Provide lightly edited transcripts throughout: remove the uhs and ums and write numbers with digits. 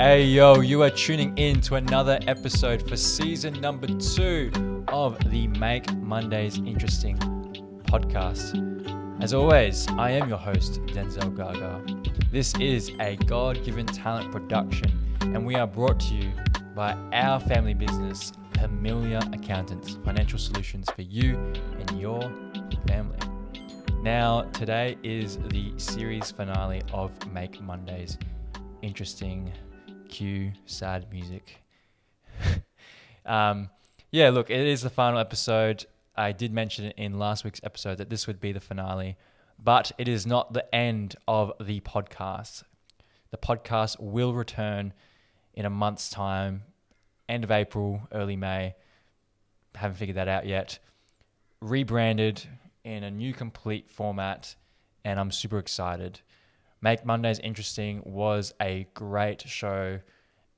Hey yo, you are tuning in to another episode for season number 2 of the Make Mondays Interesting podcast. As always, I am your host, Denzel Gaga. This is a God-given talent production, and we are brought to you by our family business, Familiar Accountants, financial solutions for you and your family. Now, today is the series finale of Make Mondays Interesting. Cue sad music. Look, it is the final episode. I did mention it in last week's episode that this would be the finale, but it is not the end of the podcast. The podcast will return in a month's time, end of April, early May. Haven't figured that out yet. Rebranded in a new complete format, and I'm super excited. Make Mondays Interesting was a great show,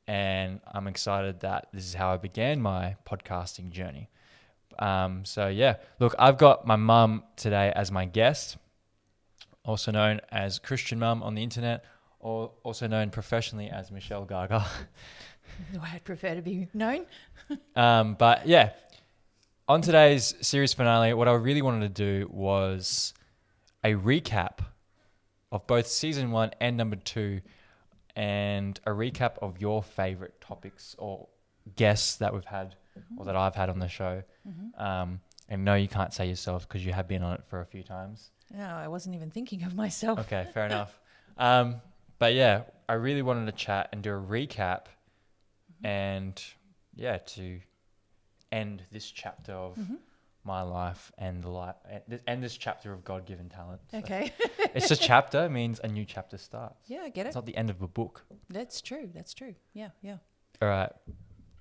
and I'm excited that this is how I began my podcasting journey. Look, I've got my mum today as my guest, also known as Christian Mum on the internet, or also known professionally as Michelle Gaga. The way I'd prefer to be known. On today's series finale, what I really wanted to do was a recap of both season 1 and number 2, and a recap of your favorite topics or guests that we've had or that I've had on the show. And no, you can't say yourself because you have been on it for a few times. No, I wasn't even thinking of myself. Okay, fair enough. I really wanted to chat and do a recap and to end this chapter of my life and this chapter of God-given talent. So Okay. it's a chapter, it means a new chapter starts. Yeah, I get it. It's not the end of a book. That's true. Yeah. All right.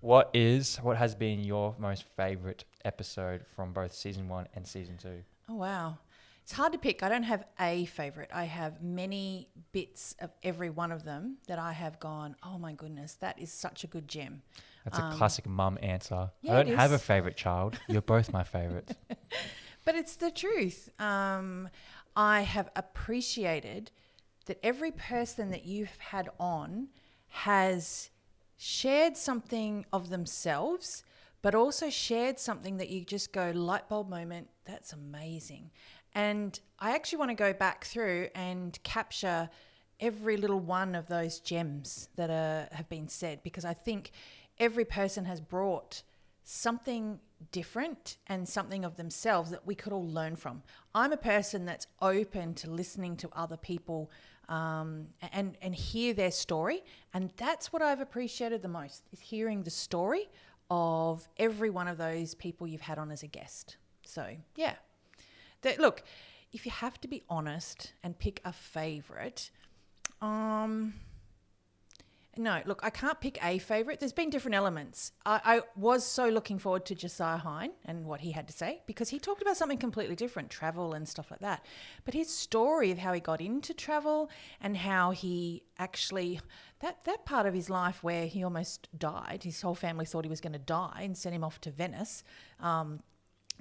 What has been your most favorite episode from both season 1 and season 2? Oh, wow. It's hard to pick. I don't have a favorite. I have many bits of every one of them that I have gone, oh my goodness, that is such a good gem. That's a classic mum answer. Yeah, I don't have a favorite child. You're both my favorites. But it's the truth. I have appreciated that every person that you've had on has shared something of themselves, but also shared something that you just go, light bulb moment, that's amazing. And I actually want to go back through and capture every little one of those gems that have been said, because I think every person has brought something different and something of themselves that we could all learn from. I'm a person that's open to listening to other people and hear their story. And that's what I've appreciated the most, is hearing the story of every one of those people you've had on as a guest. So, yeah. Look, if you have to be honest and pick a favourite, no, look, I can't pick a favourite. There's been different elements. I was so looking forward to Josiah Hine and what he had to say, because he talked about something completely different, travel and stuff like that. But his story of how he got into travel and how he actually, that part of his life where he almost died, his whole family thought he was going to die and sent him off to Venice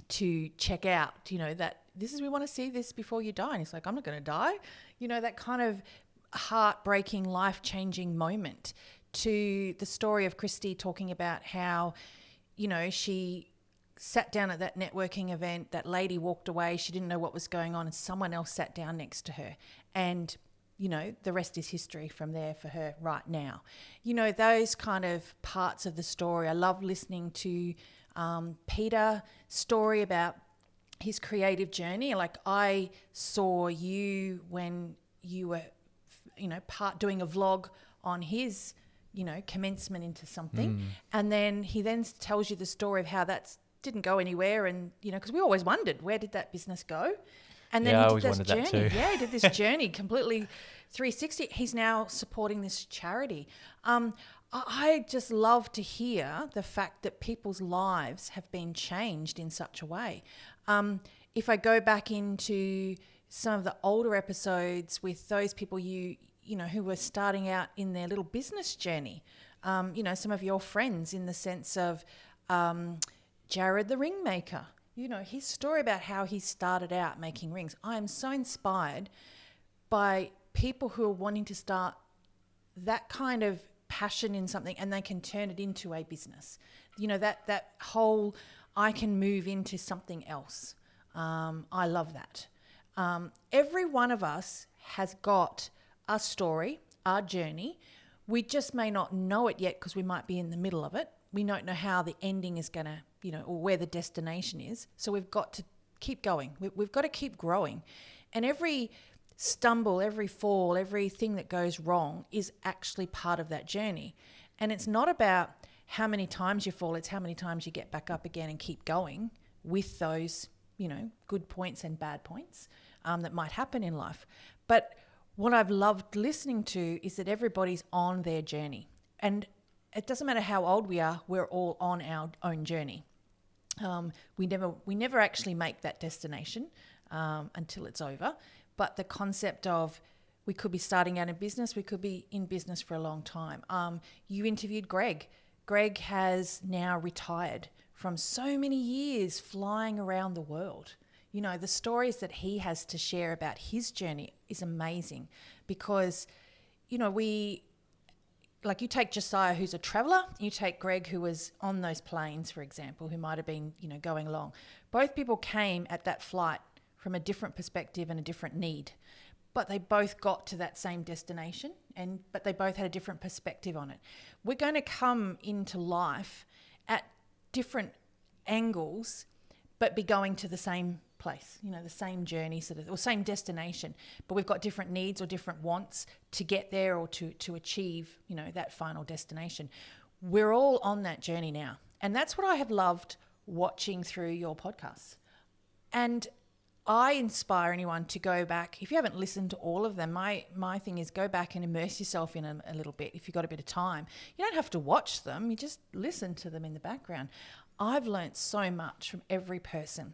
to check out, that we want to see this before you die. And he's like, I'm not going to die. That kind of heartbreaking, life-changing moment, to the story of Christy talking about how, she sat down at that networking event, that lady walked away, she didn't know what was going on, and someone else sat down next to her. And, the rest is history from there for her right now. Those kind of parts of the story. I love listening to Peter's story about his creative journey. Like, I saw you when you were doing a vlog on his, commencement into something. And then he tells you the story of how that didn't go anywhere. And, because we always wondered, where did that business go? And then he did this journey. Yeah, he did this journey completely 360. He's now supporting this charity. I just love to hear the fact that people's lives have been changed in such a way. If I go back into some of the older episodes with those people who were starting out in their little business journey, some of your friends, in the sense of Jared the ring maker, his story about how he started out making rings. I am so inspired by people who are wanting to start that kind of passion in something and they can turn it into a business. You know, that whole, I can move into something else. I love that. Every one of us has got a story, our journey. We just may not know it yet because we might be in the middle of it. We don't know how the ending is going to, you know, or where the destination is. So we've got to keep going. We've got to keep growing. And every stumble, every fall, everything that goes wrong is actually part of that journey. And it's not about how many times you fall, it's how many times you get back up again and keep going with those, you know, good points and bad points that might happen in life. But what I've loved listening to is that everybody's on their journey. And it doesn't matter how old we are, we're all on our own journey. We never actually make that destination until it's over. But the concept of we could be starting out in business, we could be in business for a long time. You interviewed Greg. Greg has now retired from so many years flying around the world. You know, the stories that he has to share about his journey is amazing because, you know, like you take Josiah, who's a traveller, you take Greg, who was on those planes, for example, who might have been, you know, going along. Both people came at that flight from a different perspective and a different need, but they both got to that same destination, but they both had a different perspective on it. We're going to come into life at different angles, but be going to the same place, you know, the same journey or same destination, but we've got different needs or different wants to get there or to achieve, you know, that final destination. We're all on that journey now. And that's what I have loved watching through your podcasts. And I inspire anyone to go back. If you haven't listened to all of them, my thing is go back and immerse yourself in a little bit if you've got a bit of time. You don't have to watch them. You just listen to them in the background. I've learnt so much from every person.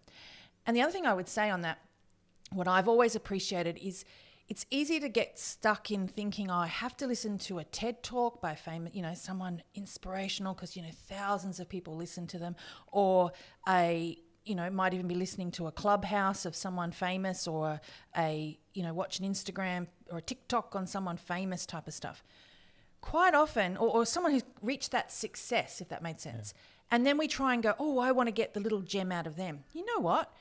And the other thing I would say on that, what I've always appreciated is it's easy to get stuck in thinking, oh, I have to listen to a TED talk by famous, you know, someone inspirational because, you know, thousands of people listen to them, or might even be listening to a clubhouse of someone famous, or watch an Instagram or a TikTok on someone famous type of stuff. Quite often, or someone who's reached that success, if that made sense. Yeah. And then we try and go, oh, I want to get the little gem out of them. You know what?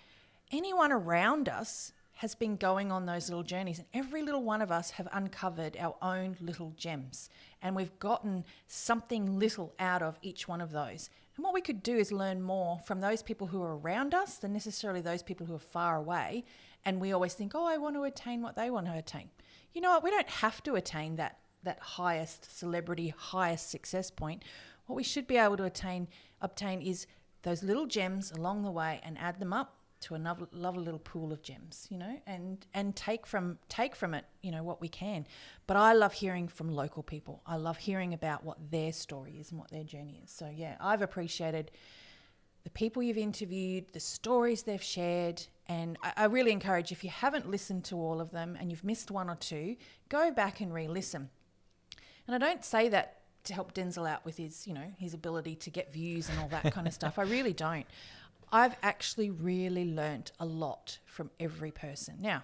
Anyone around us has been going on those little journeys, and every little one of us have uncovered our own little gems, and we've gotten something little out of each one of those. And what we could do is learn more from those people who are around us than necessarily those people who are far away. And we always think, oh, I want to attain what they want to attain. You know what? We don't have to attain that highest celebrity, highest success point. What we should be able to obtain is those little gems along the way and add them up to another lovely little pool of gems, you know, and take from it, you know, what we can. But I love hearing from local people. I love hearing about what their story is and what their journey is. So yeah, I've appreciated the people you've interviewed, the stories they've shared, and I really encourage, if you haven't listened to all of them and you've missed one or two, go back and re-listen. And I don't say that to help Denzel out with his ability to get views and all that kind of stuff. I really don't. I've actually really learnt a lot from every person. Now,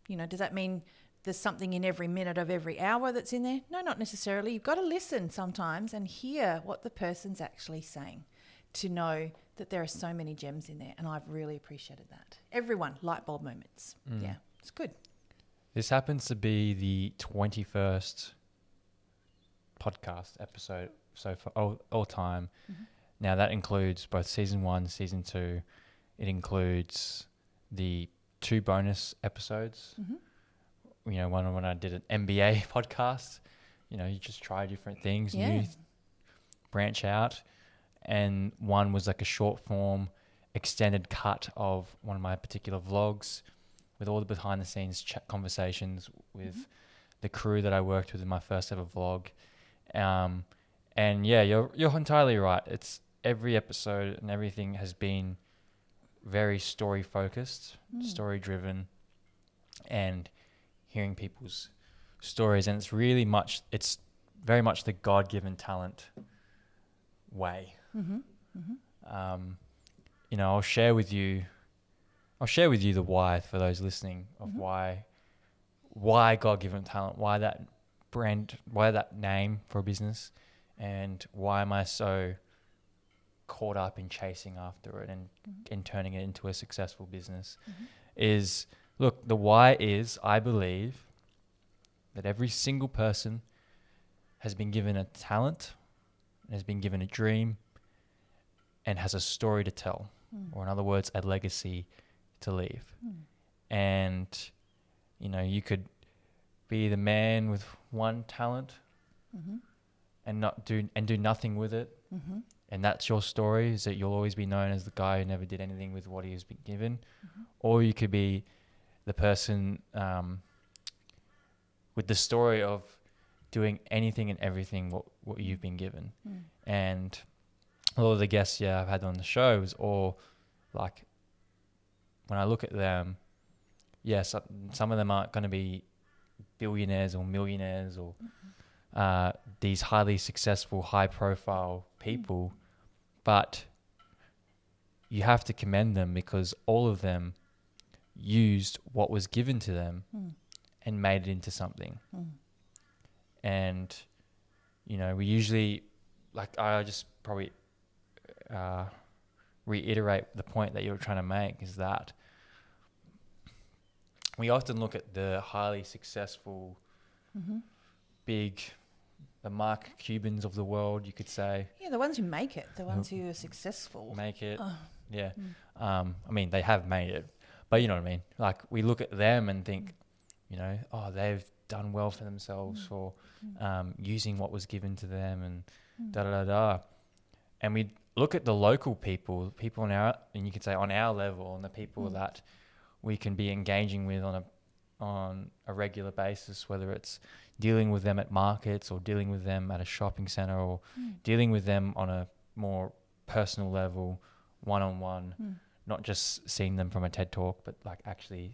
you know, does that mean there's something in every minute of every hour that's in there? No, not necessarily. You've got to listen sometimes and hear what the person's actually saying to know that there are so many gems in there. And I've really appreciated that. Everyone, light bulb moments. Yeah, it's good. This happens to be the 21st podcast episode so for all time. Mm-hmm. Now that includes both season 1, season 2. It includes the 2 bonus episodes. Mm-hmm. You know, one when I did an MBA podcast. You know, you just try different things, new branch out. And one was like a short form, extended cut of one of my particular vlogs with all the behind the scenes chat conversations with the crew that I worked with in my first ever vlog. And yeah, you're entirely right. It's every episode and everything has been very story focused, story driven, and hearing people's stories. And it's very much the God-given talent way. Mm-hmm. Mm-hmm. You know, I'll share with you the why for those listening of why God-given talent, why that why that name for a business, and why am I so caught up in chasing after it and turning it into a successful business is, look, the why is, I believe that every single person has been given a talent, has been given a dream, and has a story to tell, or in other words, a legacy to leave. And, you could be the man with one talent and do nothing with it. And that's your story, is that you'll always be known as the guy who never did anything with what he was been given. Or you could be the person with the story of doing anything and everything what you've been given. And a lot of the guests I've had on the show is all like, when I look at them, some of them aren't going to be billionaires or millionaires or these highly successful, high profile people, but you have to commend them because all of them used what was given to them and made it into something. And, we usually, I just probably reiterate the point that you're trying to make, is that we often look at the highly successful, the Mark Cubans of the world, you could say. Yeah, the ones who make it, the ones who are successful. Make it, yeah. I mean, they have made it, but you know what I mean? Like, we look at them and think, they've done well for themselves for using what was given to them and da-da-da-da. And we look at the local people on our, and you could say on our level, and the people that we can be engaging with on a regular basis, whether it's dealing with them at markets or dealing with them at a shopping center or dealing with them on a more personal level, one-on-one, not just seeing them from a TED Talk, but like actually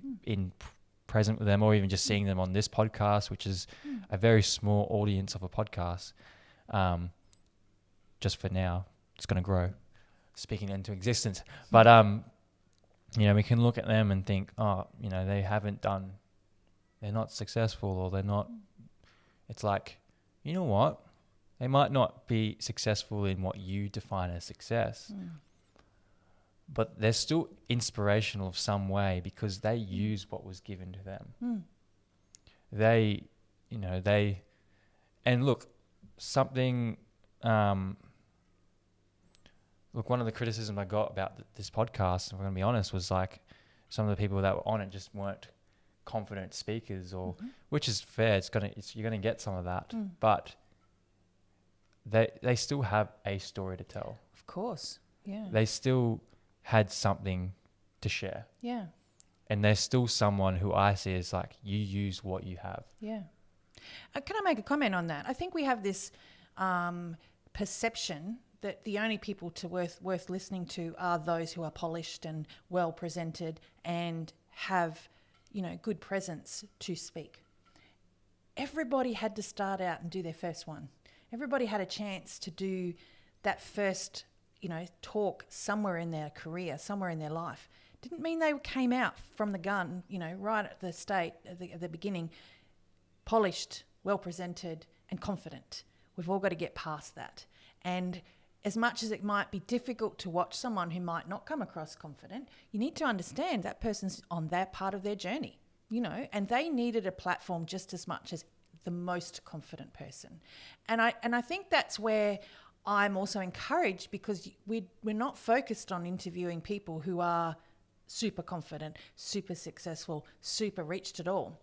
present with them, or even just seeing them on this podcast, which is a very small audience of a podcast. Just for now, it's going to grow, speaking into existence. But, we can look at them and think, they're not successful, or they're not, it's like, you know what? They might not be successful in what you define as success, but they're still inspirational of some way because they use what was given to them. And look, one of the criticisms I got about this podcast, if I'm going to be honest, was like some of the people that were on it just weren't confident speakers, or which is fair. You're going to get some of that, but they still have a story to tell. Of course, yeah. They still had something to share. Yeah. And there's still someone who I see as like, you use what you have. Yeah. Can I make a comment on that? I think we have this perception that the only people worth listening to are those who are polished and well presented and have, good presence to speak. Everybody had to start out and do their first one. Everybody had a chance to do that first, talk somewhere in their career, somewhere in their life. Didn't mean they came out from the gun, right at the beginning, polished, well presented and confident. We've all got to get past that. And as much as it might be difficult to watch someone who might not come across confident, you need to understand that person's on that part of their journey, and they needed a platform just as much as the most confident person. And I think that's where I'm also encouraged, because we're not focused on interviewing people who are super confident, super successful, super reached at all.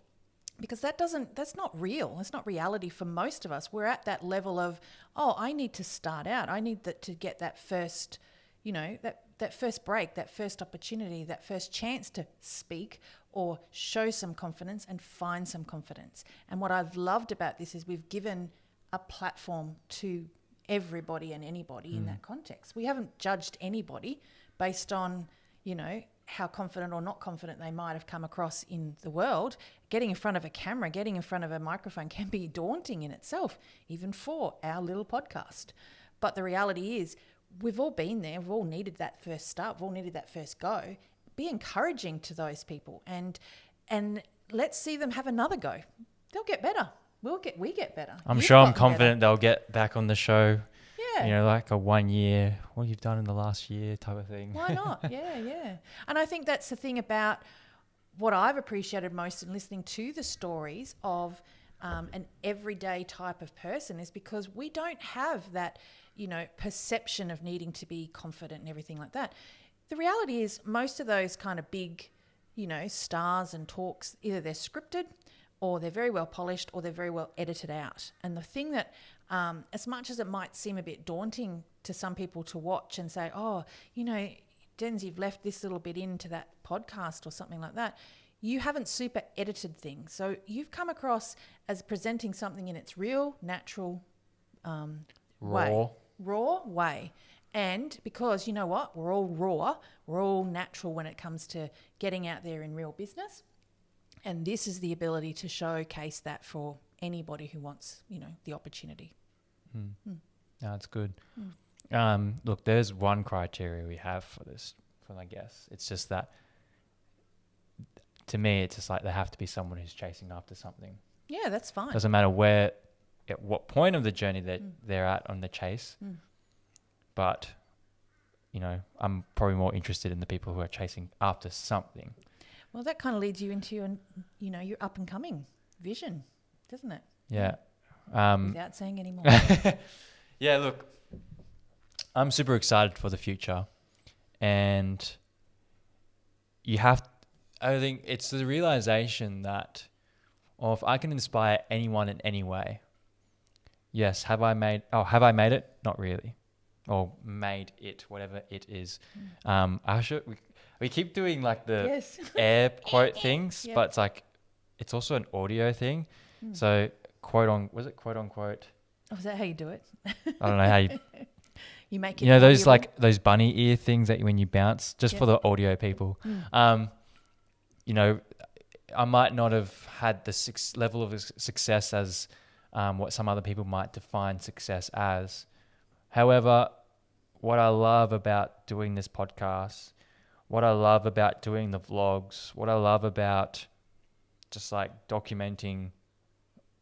Because that's not real. That's not reality for most of us. We're at that level of, I need to start out. I need to get that first, that first break, that first opportunity, that first chance to speak or show some confidence and find some confidence. And what I've loved about this is we've given a platform to everybody and anybody in that context. We haven't judged anybody based on, how confident or not confident they might have come across in the world. Getting in front of a camera, getting in front of a microphone can be daunting in itself, even for our little podcast. But the reality is, we've all been there. We've all needed that first start. We've all needed that first go. Be encouraging to those people and let's see them have another go. They'll get better. we get better. I'm You've sure I'm gotten confident they'll get back on the show. better. You Yeah. know, like a 1 year, what you've done in the last year type of thing. Why not? Yeah. And I think that's the thing about what I've appreciated most in listening to the stories of an everyday type of person is because we don't have that, perception of needing to be confident and everything like that. The reality is most of those kind of big, stars and talks, either they're scripted or they're very well polished or they're very well edited out. And the thing that, as much as it might seem a bit daunting to some people to watch and say, oh, Denz, you've left this little bit into that podcast or something like that. You haven't super edited things. So you've come across as presenting something in its real, natural raw way. And because you know what? We're all raw. We're all natural when it comes to getting out there in real business. And this is the ability to showcase that for anybody who wants, the opportunity. No, that's good. Look, there's one criteria we have for this, for my guests. It's just that, to me, it's just like they have to be someone who's chasing after something. Yeah, that's fine. Doesn't matter at what point of the journey that they're at on the chase. But, I'm probably more interested in the people who are chasing after something. Well, that kind of leads you into your up and coming vision, doesn't it? Yeah. Without saying any more. Yeah, look, I'm super excited for the future. And I think it's the realization that, if I can inspire anyone in any way, yes, have I made it? Not really. Or made it, whatever it is. We keep doing like the air quote things, but it's like, it's also an audio thing. So quote unquote? Oh, is that how you do it? I don't know how you... You make it... those like those bunny ear things that when you bounce, just for the audio people. I might not have had the level of success as what some other people might define success as. However, what I love about doing this podcast, what I love about doing the vlogs, what I love about just like documenting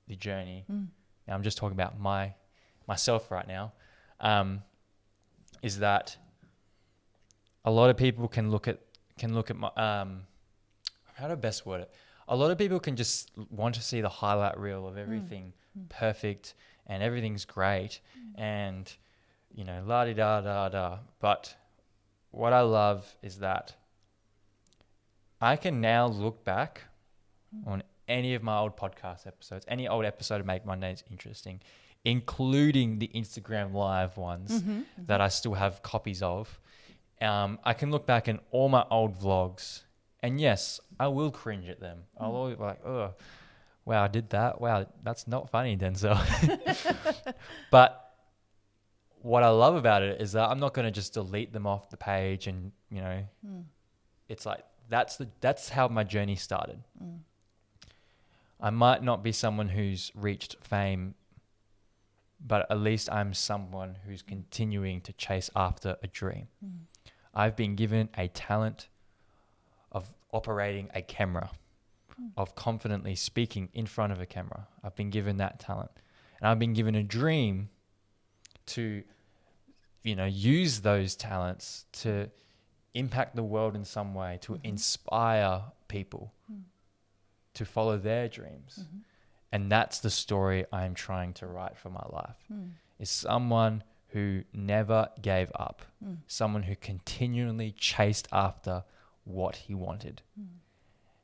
the journey, and I'm just talking about myself right now, is that a lot of people can look at my how do I best word it? A lot of people can just want to see the highlight reel of everything perfect and everything's great and la-di-da-da-da. But what I love is that I can now look back on any of my old podcast episodes, any old episode of Make Mondays Interesting, including the Instagram live ones that I still have copies of. I can look back in all my old vlogs, and yes, I will cringe at them. I'll always be like, oh, wow, I did that. Wow, that's not funny, Denzel. But what I love about it is that I'm not going to just delete them off the page, and it's like that's how my journey started. I might not be someone who's reached fame, but at least I'm someone who's continuing to chase after a dream. I've been given a talent of operating a camera, of confidently speaking in front of a camera. I've been given that talent, and I've been given a dream to, use those talents to impact the world in some way, to inspire people to follow their dreams. And that's the story I'm trying to write for my life. Is someone who never gave up, someone who continually chased after what he wanted.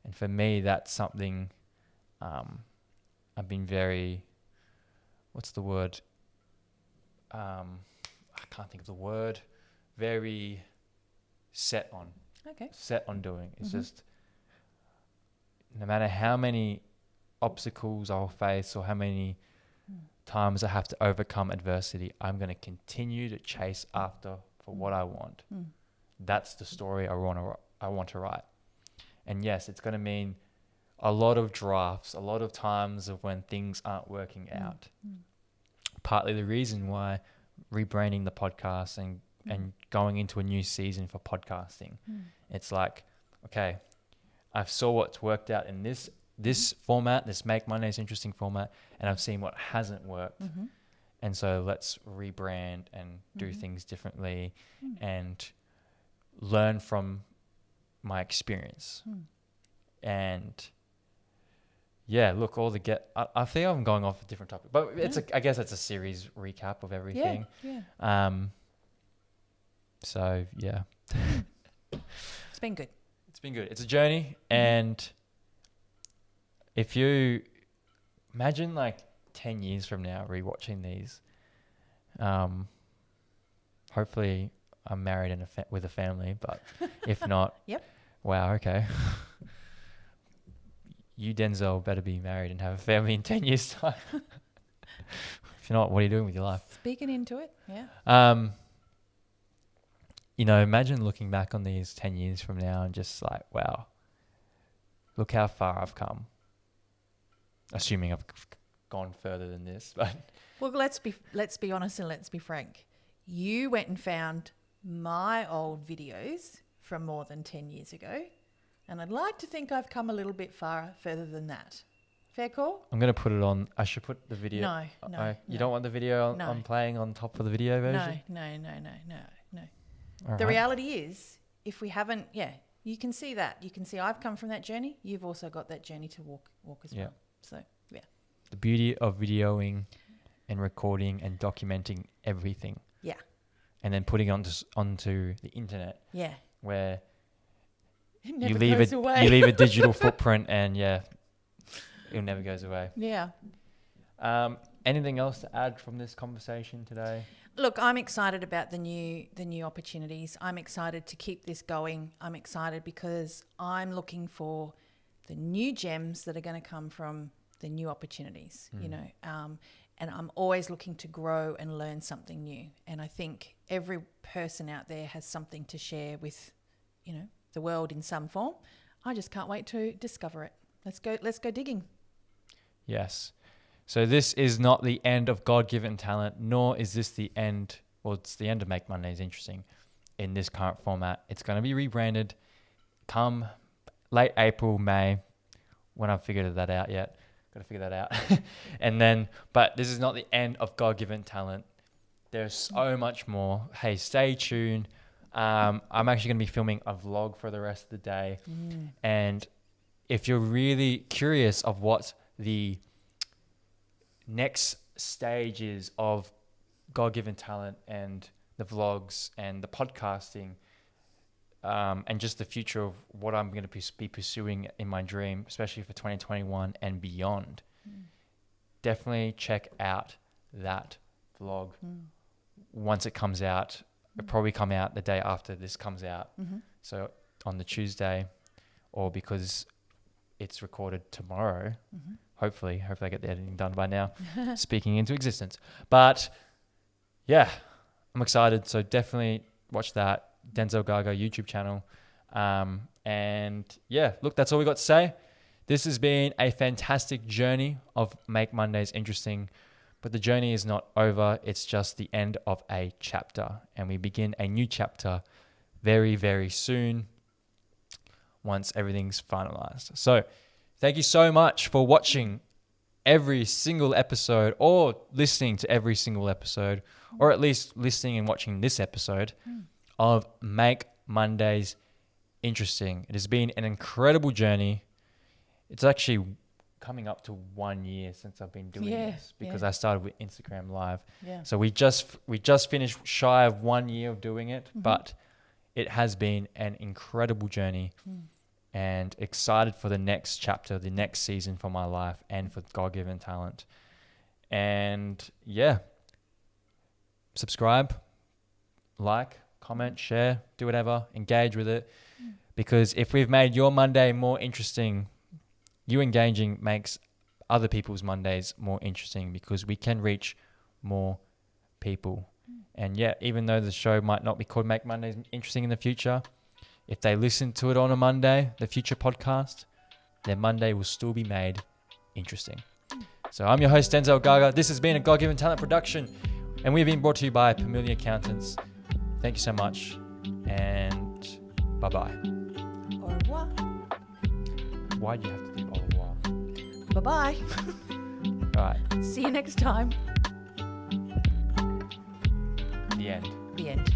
And for me, that's something I've been very, what's the word? I can't think of the word. Very set on. Okay. Set on doing. It's just, no matter how many obstacles I'll face or how many times I have to overcome adversity, I'm going to continue to chase after for what I want. That's the story I want to write. And yes, it's going to mean a lot of drafts, a lot of times of when things aren't working out. Partly the reason why rebranding the podcast and going into a new season for podcasting. It's like, okay, I saw what's worked out in this this format, this Make Mondays Interesting format, and I've seen what hasn't worked. And so let's rebrand and do things differently and learn from my experience. And yeah, look, I think I'm going off a different topic, but I guess it's a series recap of everything. Yeah. So yeah, It's been good. it's been good. It's a journey. And if you imagine like 10 years from now, rewatching these, hopefully I'm married and with a family, but if not, wow, okay. You, Denzel, better be married and have a family in 10 years' time. If you're not, what are you doing with your life? Speaking into it, yeah. You know, imagine looking back on these 10 years from now and just like, wow, look how far I've come. Assuming I've gone further than this, but Well, let's be honest and let's be frank. You went and found my old videos from more than 10 years ago, and I'd like to think I've come a little bit further than that. Fair call? I'm going to put it on. I should put the video. No. You don't want the video No. on playing on top of the video version? No. All The right. reality is, if we haven't, you can see that. You can see I've come from that journey. You've also got that journey to walk as well. So, yeah. The beauty of videoing and recording and documenting everything. Yeah. And then putting it onto the internet Yeah. where It you never leave goes away. you leave a digital footprint and it never goes away. Yeah. Anything else to add from this conversation today? Look, I'm excited about the new opportunities. I'm excited to keep this going. I'm excited because I'm looking for the new gems that are going to come from the new opportunities, you know. And I'm always looking to grow and learn something new. And I think every person out there has something to share with, you know, the world in some form. I just can't wait to discover it. Let's go digging. Yes. So this is not the end of God-given talent, nor is this the end, well, it's the end of Make Mondays Interesting in this current format. It's going to be rebranded come late April, May, when I've figured that out yet. Got to figure that out. And then, but this is not the end of God-given talent. There's so much more. Hey, stay tuned. I'm actually going to be filming a vlog for the rest of the day. And if you're really curious of what the next stages of God-given talent and the vlogs and the podcasting and just the future of what I'm going to be pursuing in my dream, especially for 2021 and beyond, definitely check out that vlog once it comes out. It'll probably come out the day after this comes out. So on the Tuesday, or because it's recorded tomorrow, hopefully I get the editing done by now, speaking into existence. But yeah, I'm excited. So definitely watch that Denzel Gaga YouTube channel. And yeah, look, that's all we got to say. This has been a fantastic journey of Make Mondays Interesting, but the journey is not over. It's just the end of a chapter, and we begin a new chapter very, very soon once everything's finalized. So thank you so much for watching every single episode, or listening to every single episode, or at least listening and watching this episode of Make Mondays Interesting. It has been an incredible journey. It's actually coming up to 1 year since I've been doing this, because I started with Instagram Live. So we just finished shy of 1 year of doing it, but it has been an incredible journey. And excited for the next chapter, the next season for my life and for God-given talent. And yeah, subscribe, like, comment, share, do whatever, engage with it. Because if we've made your Monday more interesting, you engaging makes other people's Mondays more interesting, because we can reach more people. And yeah, even though the show might not be called Make Mondays Interesting in the future, if they listen to it on a Monday, the future podcast, their Monday will still be made interesting. So I'm your host, Denzel Gaga. This has been a God-given talent production, and we've been brought to you by Pamilion Accountants. Thank you so much, and bye-bye. Au revoir. Why do you have to do au revoir? Bye-bye. All right. See you next time. The end. The end.